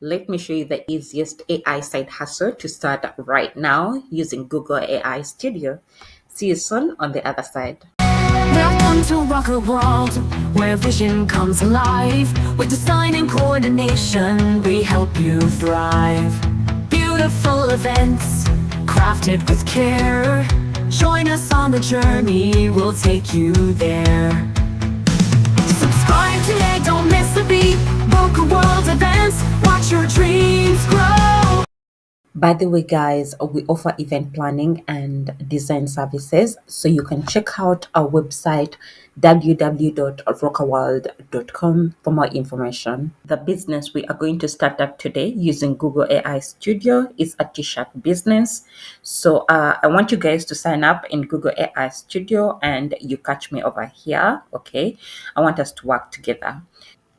Let me show you the easiest AI side hustle to start right now using Google AI Studio. See you soon on the other side. Welcome to rock a world where vision comes alive. With design and coordination, we help you thrive. Beautiful events, crafted with care. Join us on the journey, we'll take you there. Subscribe today, don't miss a beat. Rock a world events, watch your dreams grow. By the way, guys, we offer event planning and design services, so you can check out our website www.rockaworld.com for more information. The business we are going to start up today using Google AI Studio is a t-shirt business. So I want you guys to sign up in Google AI Studio and you catch me over here. Okay, I want us to work together.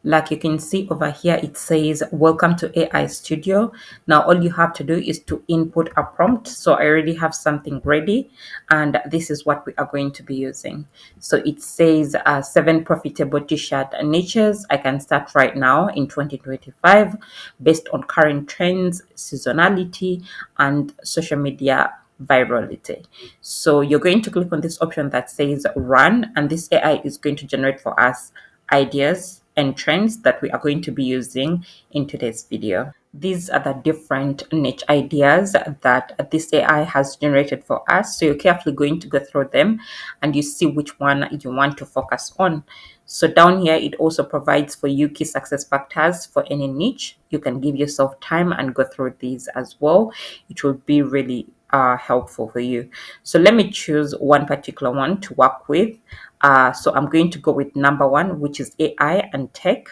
Like you can see over here, it says, welcome to AI Studio. Now, all you have to do is to input a prompt. So I already have something ready, and this is what we are going to be using. So it says 7 profitable t-shirt niches. I can start right now in 2025 based on current trends, seasonality, and social media virality. So you're going to click on this option that says run, and this AI is going to generate for us ideas and trends that we are going to be using in today's video. These are the different niche ideas that this AI has generated for us. So you're carefully going to go through them and you see which one you want to focus on. So down here, it also provides for you key success factors for any niche. You can give yourself time and go through these as well. It will be really helpful for you. So let me choose one particular one to work with. So I'm going to go with number 1, which is AI and tech.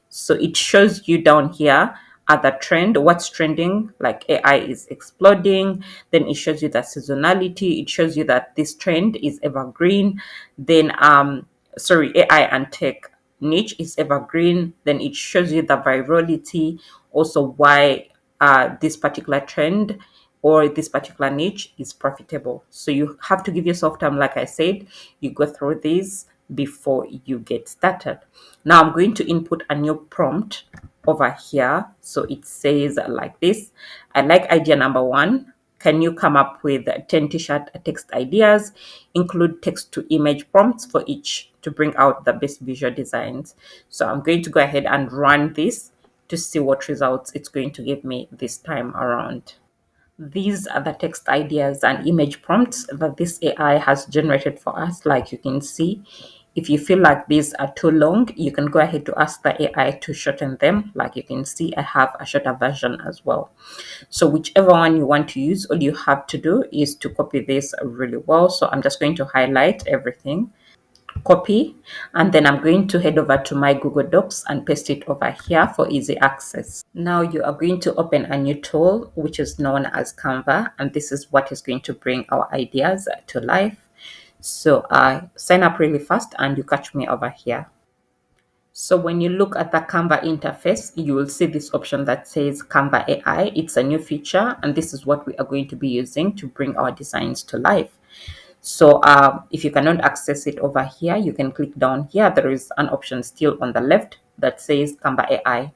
So it shows you down here the trend, what's trending, like AI is exploding. Then it shows you the seasonality. It shows you that this trend is evergreen. Then AI and tech niche is evergreen. Then it shows you the virality, also why this particular trend or this particular niche is profitable. So you have to give yourself time. Like I said, you go through these before you get started. Now I'm going to input a new prompt over here. So it says like this: I like idea number 1. Can you come up with 10 t-shirt text ideas? Include text to image prompts for each to bring out the best visual designs. So I'm going to go ahead and run this to see what results it's going to give me this time around. These are the text ideas and image prompts that this AI has generated for us. Like you can see, if you feel like these are too long, you can go ahead to ask the AI to shorten them. Like you can see, I have a shorter version as well. So whichever one you want to use, all you have to do is to copy this really well. So I'm just going to highlight everything, copy, and then I'm going to head over to my Google Docs and paste it over here for easy access. Now you are going to open a new tool which is known as Canva, and this is what is going to bring our ideas to life. So sign up really fast and you catch me over here. So when you look at the Canva interface, you will see this option that says Canva AI. It's a new feature, and this is what we are going to be using to bring our designs to life. So if you cannot access it over here, you can click down here. There is an option still on the left that says Canva AI.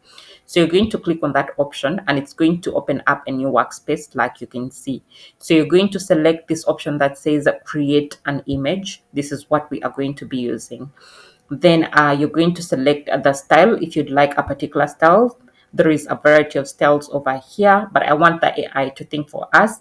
So you're going to click on that option and it's going to open up a new workspace like you can see. So you're going to select this option that says create an image. This is what we are going to be using. Then you're going to select the style if you'd like a particular style. There is a variety of styles over here, but I want the AI to think for us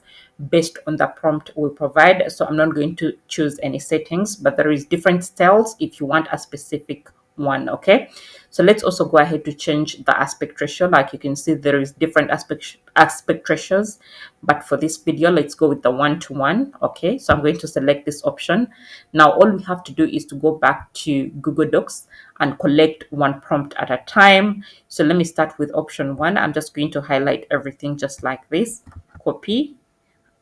based on the prompt we provide. So I'm not going to choose any settings, but there is different styles if you want a specific one. Okay, so let's also go ahead to change the aspect ratio. Like you can see, there is different aspect ratios, but for this video, let's go with the 1:1. Okay, so I'm going to select this option. Now all we have to do is to go back to Google Docs and collect one prompt at a time. So let me start with option 1. I'm just going to highlight everything just like this, copy,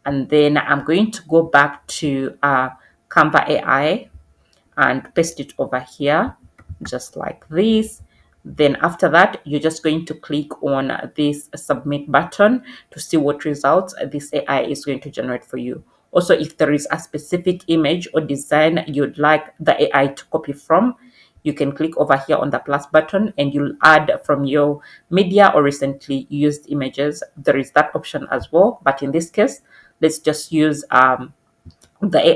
and then I'm going to go back to Canva AI and paste it over here just like this. Then after that, you're just going to click on this submit button to see what results this AI is going to generate for you. Also, if there is a specific image or design you'd like the AI to copy from, you can click over here on the plus button and you'll add from your media or recently used images. There is that option as well, but in this case, let's just use the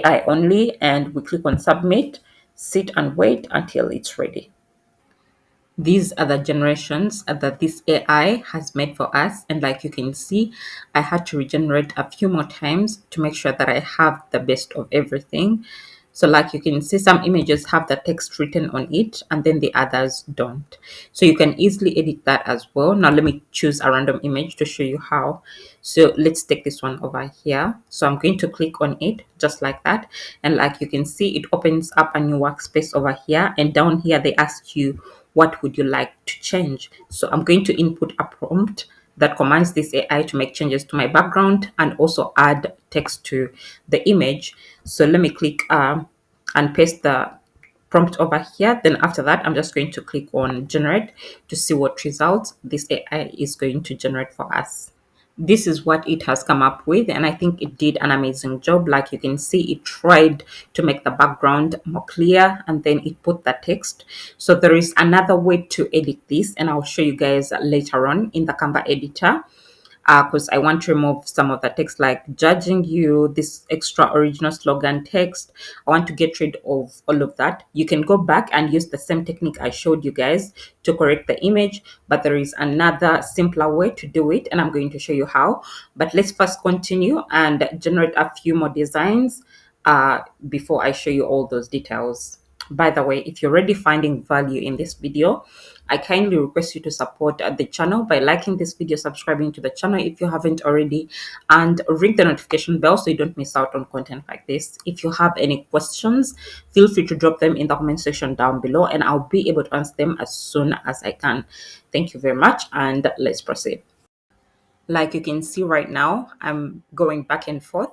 AI only, and we click on submit, sit and wait until it's ready. These are the generations that this AI has made for us. And like you can see, I had to regenerate a few more times to make sure that I have the best of everything. So like you can see, some images have the text written on it and then the others don't. So you can easily edit that as well. Now let me choose a random image to show you how. So let's take this one over here. So I'm going to click on it just like that. And like you can see, it opens up a new workspace over here. And down here, they ask you, what would you like to change? So I'm going to input a prompt that commands this AI to make changes to my background and also add text to the image. So let me click and paste the prompt over here. Then after that, I'm just going to click on generate to see what results this AI is going to generate for us. This is what it has come up with, and I think it did an amazing job. Like you can see, it tried to make the background more clear and then it put the text. So there is another way to edit this, and I'll show you guys later on in the Canva editor, because I want to remove some of the text like judging you, this extra original slogan text. I want to get rid of all of that. You can go back and use the same technique I showed you guys to correct the image, but there is another simpler way to do it, and I'm going to show you how. But let's first continue and generate a few more designs before I show you all those details. By the way, if you're already finding value in this video, I kindly request you to support the channel by liking this video, subscribing to the channel if you haven't already, and ring the notification bell so you don't miss out on content like this. If you have any questions, feel free to drop them in the comment section down below and I'll be able to answer them as soon as I can. Thank you very much, and let's proceed. Like you can see right now, I'm going back and forth,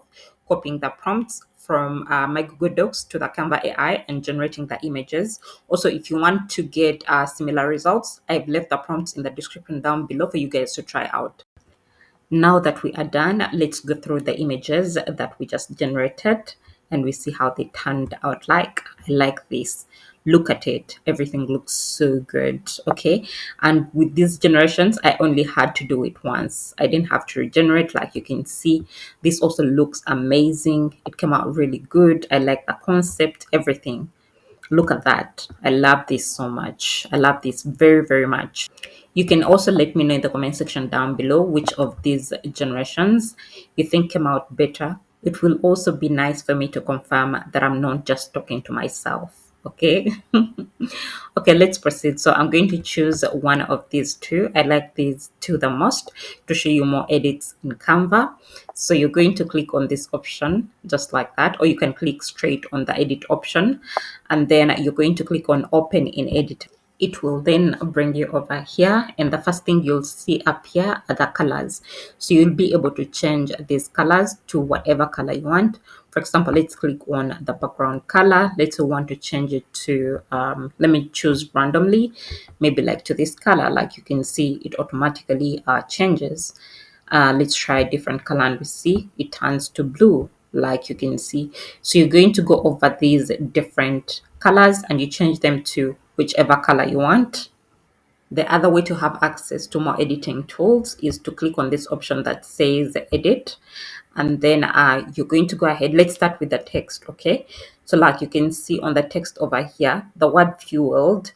copying the prompts from my Google Docs to the Canva AI and generating the images. Also, if you want to get similar results, I've left the prompts in the description down below for you guys to try out. Now that we are done, let's go through the images that we just generated and we see how they turned out like. I like this. Look at it. Everything looks so good. Okay. And with these generations, I only had to do it once. I didn't have to regenerate. Like you can see, this also looks amazing. It came out really good. I like the concept, everything. Look at that. I love this so much. I love this very, very much. You can also let me know in the comment section down below which of these generations you think came out better. It will also be nice for me to confirm that I'm not just talking to myself. Okay. Okay, let's proceed. So I'm going to choose one of these two. I like these two the most to show you more edits in Canva. So you're going to click on this option just like that, or you can click straight on the edit option, and then you're going to click on open in edit. It will then bring you over here, and the first thing you'll see up here are the colors. So you'll be able to change these colors to whatever color you want. For example, let's click on the background color. Let's say we want to change it to let me choose randomly, maybe like to this color. Like you can see, it automatically changes. Let's try a different color and we see it turns to blue, like you can see. So you're going to go over these different colors and you change them to whichever color you want. The other way to have access to more editing tools is to click on this option that says edit, and then you're going to go ahead. Let's start with the text. Okay, so like you can see on the text over here, the word fueled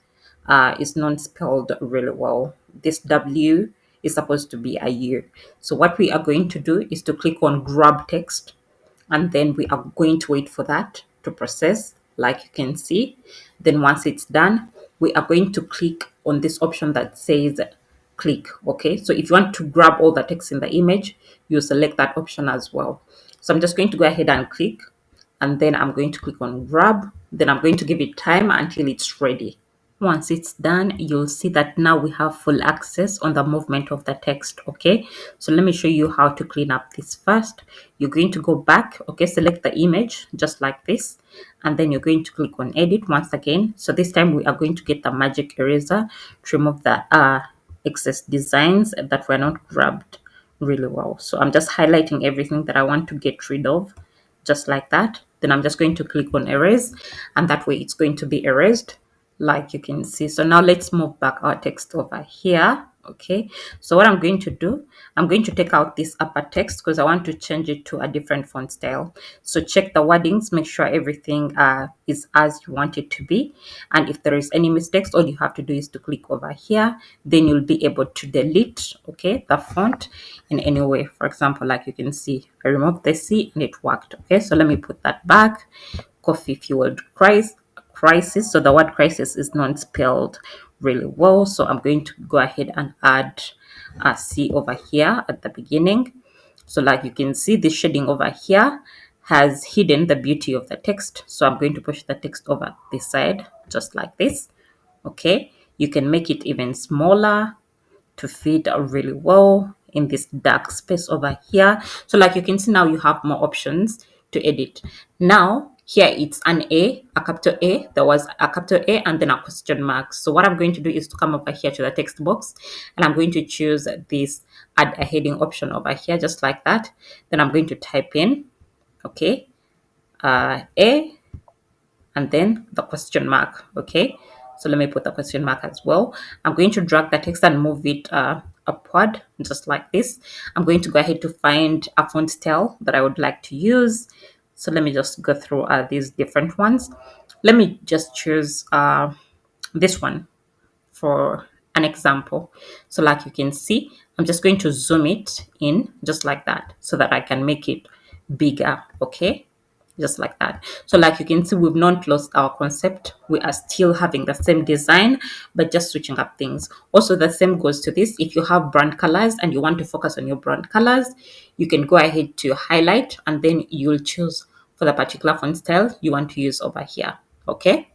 is not spelled really well. This W is supposed to be a U. So what we are going to do is to click on grab text, and then we are going to wait for that to process, like you can see. Then once it's done, we are going to click on this option that says click. Okay, so if you want to grab all the text in the image, you select that option as well. So I'm just going to go ahead and click, and then I'm going to click on grab. Then I'm going to give it time until it's ready. Once it's done, you'll see that now we have full access on the movement of the text. Okay, so let me show you how to clean up this first. You're going to go back. Okay, select the image just like this, and then you're going to click on edit once again. So this time we are going to get the magic eraser to remove the excess designs that were not grabbed really well. So I'm just highlighting everything that I want to get rid of, just like that. Then I'm just going to click on erase, and that way it's going to be erased. like you can see. So now let's move back our text over here. Okay, so what I'm going to do, I'm going to take out this upper text because I want to change it to a different font style. So check the wordings, make sure everything is as you want it to be. And if there is any mistakes, all you have to do is to click over here. Then you'll be able to delete, okay, the font in any way. For example, like you can see, I removed the C and it worked. Okay, so let me put that back. Coffee fueled crisis. So the word crisis is not spelled really well. So I'm going to go ahead and add a C over here at the beginning. So like you can see, the shading over here has hidden the beauty of the text. So I'm going to push the text over this side, just like this. Okay, you can make it even smaller to fit really well in this dark space over here. So like you can see now, you have more options to edit. Now here it's an a capital A, there was a capital A and then a question mark. So what I'm going to do is to come over here to the text box and I'm going to choose this add a heading option over here, just like that. Then I'm going to type in, okay, A and then the question mark. Okay, so let me put the question mark as well. I'm going to drag the text and move it upward, just like this. I'm going to go ahead to find a font style that I would like to use. So let me just go through these different ones. Let me just choose this one for an example. So like you can see, I'm just going to zoom it in just like that so that I can make it bigger. Okay, just like that. So like you can see, we've not lost our concept. We are still having the same design, but just switching up things. Also, the same goes to this. If you have brand colors and you want to focus on your brand colors, you can go ahead to highlight and then you'll choose for the particular font style you want to use over here. Okay,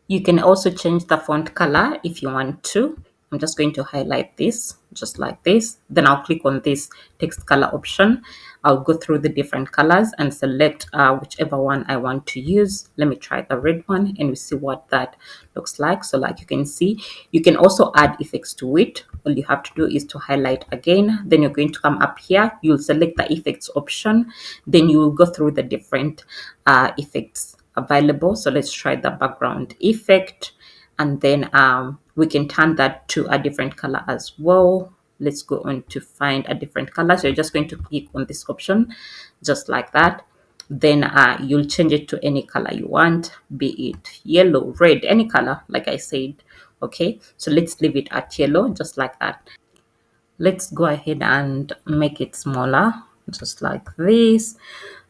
you can also change the font color if you want to. I'm just going to highlight this just like this. Then I'll click on this text color option. I'll go through the different colors and select whichever one I want to use. Let me try the red one and we see what that looks like. So like you can see, you can also add effects to it. All you have to do is to highlight again. Then you're going to come up here. You'll select the effects option. Then you will go through the different effects available. So let's try the background effect and then we can turn that to a different color as well. Let's go on to find a different color. So you're just going to click on this option just like that. Then you'll change it to any color you want, be it yellow, red, any color like I said. Okay, so let's leave it at yellow just like that. Let's go ahead and make it smaller just like this.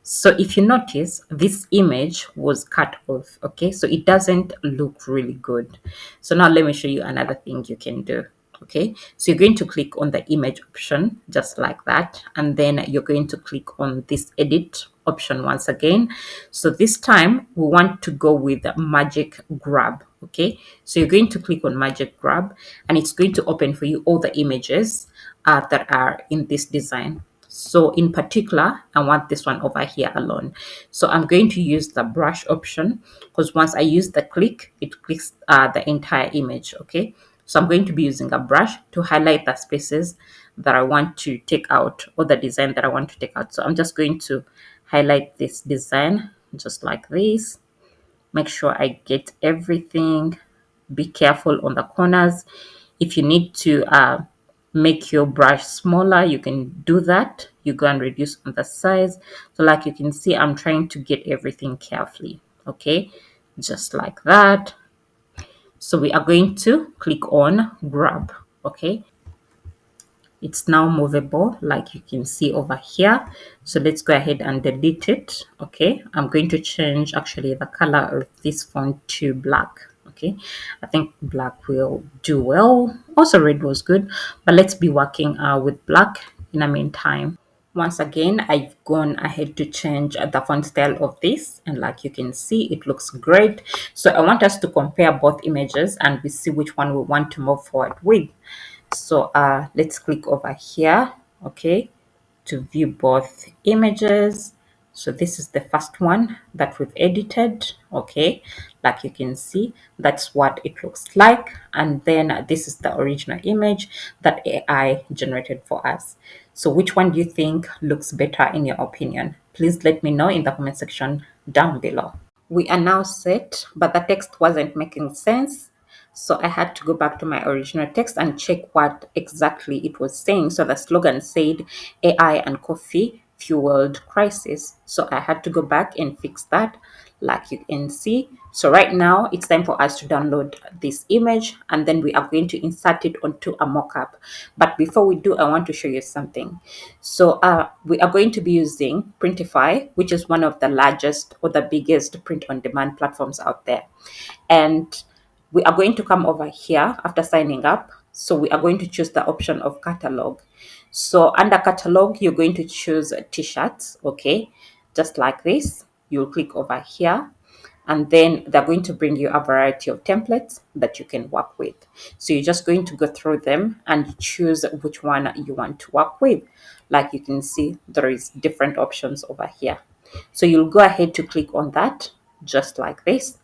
So if you notice, this image was cut off. Okay, so it doesn't look really good. So now let me show you another thing you can do. Okay, so you're going to click on the image option just like that, and then you're going to click on this edit option once again. So this time we want to go with magic grab. Okay, so you're going to click on magic grab and it's going to open for you all the images that are in this design. So in particular, I want this one over here alone. So I'm going to use the brush option because once I use the click, it clicks the entire image. Okay, so I'm going to be using a brush to highlight the spaces that I want to take out or the design that I want to take out. So I'm just going to highlight this design just like this. Make sure I get everything. Be careful on the corners. If you need to make your brush smaller, you can do that. You go and reduce on the size. So like you can see, I'm trying to get everything carefully. Okay, just like that. So we are going to click on grab. Okay, it's now movable like you can see over here. So let's go ahead and delete it. Okay, I'm going to change actually the color of this font to black. Okay, I think black will do well. Also red was good, but let's be working with black in the meantime. Once again, I've gone ahead to change the font style of this, and like you can see, it looks great. So I want us to compare both images and we see which one we want to move forward with. So let's click over here, okay, to view both images. So this is the first one that we've edited. Okay, like you can see, that's what it looks like. And then this is the original image that AI generated for us. So which one do you think looks better in your opinion? Please let me know in the comment section down below. We are now set, but the text wasn't making sense. So I had to go back to my original text and check what exactly it was saying. So the slogan said AI and coffee fueled crisis. So I had to go back and fix that, like you can see. So right now it's time for us to download this image, and then we are going to insert it onto a mockup. But before we do, I want to show you something. So we are going to be using Printify, which is one of the largest or the biggest print on demand platforms out there. And we are going to come over here after signing up. So we are going to choose the option of catalog. So under catalog, you're going to choose t-shirts, okay? Just like this, you'll click over here, and then they're going to bring you a variety of templates that you can work with. So you're just going to go through them and choose which one you want to work with. Like you can see, there is different options over here. So you'll go ahead to click on that, just like this.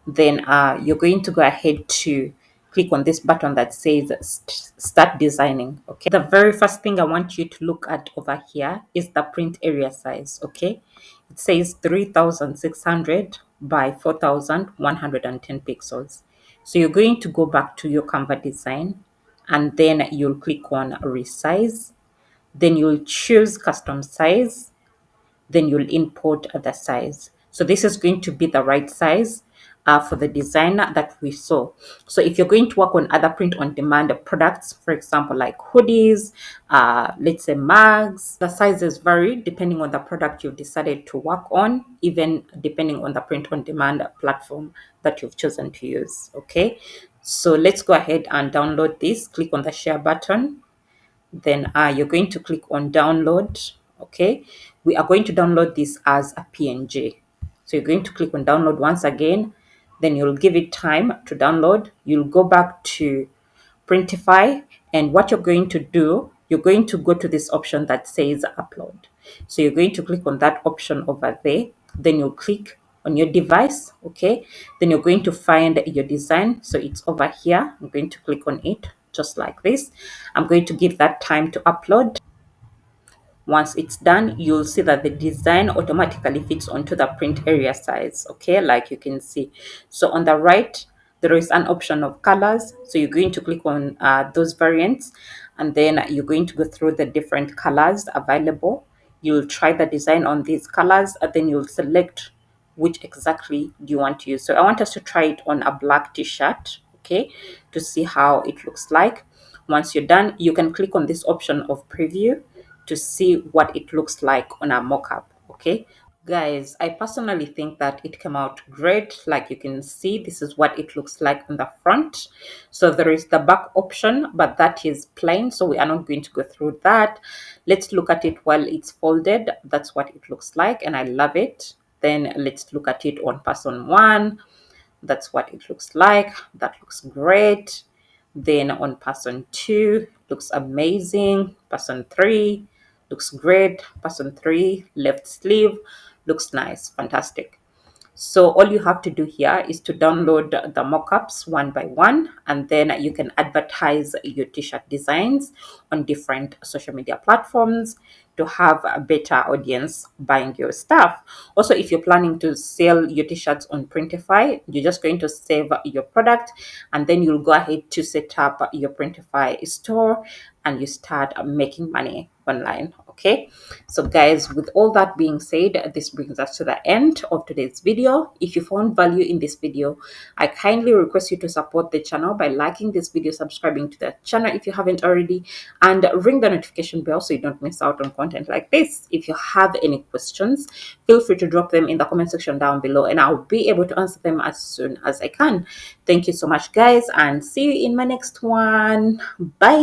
Then you're going to go ahead to click on this button that says start designing. Okay, the very first thing I want you to look at over here is the print area size. Okay, it says 3600 by 4110 pixels. So you're going to go back to your Canva design, and then you'll click on resize. Then you'll choose custom size, then you'll import the size. So this is going to be the right size for the design that we saw. So if you're going to work on other print on demand products, for example, like hoodies, let's say mugs, the sizes vary depending on the product you've decided to work on, even depending on the print on demand platform that you've chosen to use. Okay, so let's go ahead and download this. Click on the share button, then you're going to click on download. Okay, we are going to download this as a PNG. So you're going to click on download once again, then you'll give it time to download. You'll go back to Printify, and what you're going to do, you're going to go to this option that says upload. So you're going to click on that option over there, then you'll click on your device. Okay, then you're going to find your design. So it's over here. I'm going to click on it just like this. I'm going to give that time to upload. Once it's done, you'll see that the design automatically fits onto the print area size. Okay, like you can see. So on the right, there is an option of colors. So you're going to click on those variants, and then you're going to go through the different colors available. You'll try the design on these colors, and then you'll select which exactly do you want to use. So I want us to try it on a black t-shirt, okay, to see how it looks like. Once you're done, you can click on this option of preview to see what it looks like on a mockup. Okay, guys, I personally think that it came out great. Like you can see, this is what it looks like on the front. So there is the back option, but that is plain, so we are not going to go through that. Let's look at it while it's folded. That's what it looks like, and I love it. Then let's look at it on person one. That's what it looks like. That looks great. Then on person two, looks amazing. Person three looks great. Person three, left sleeve, looks nice, fantastic. So all you have to do here is to download the mockups one by one, and then you can advertise your t-shirt designs on different social media platforms to have a better audience buying your stuff. Also, if you're planning to sell your t-shirts on Printify, you're just going to save your product, and then you'll go ahead to set up your Printify store, and you start making money online. Okay, so guys, with all that being said, this brings us to the end of today's video. If you found value in this video, I kindly request you to support the channel by liking this video, subscribing to the channel if you haven't already, and ring the notification bell so you don't miss out on content like this. If you have any questions, feel free to drop them in the comment section down below, and I'll be able to answer them as soon as I can. Thank you so much, guys, and see you in my next one. Bye.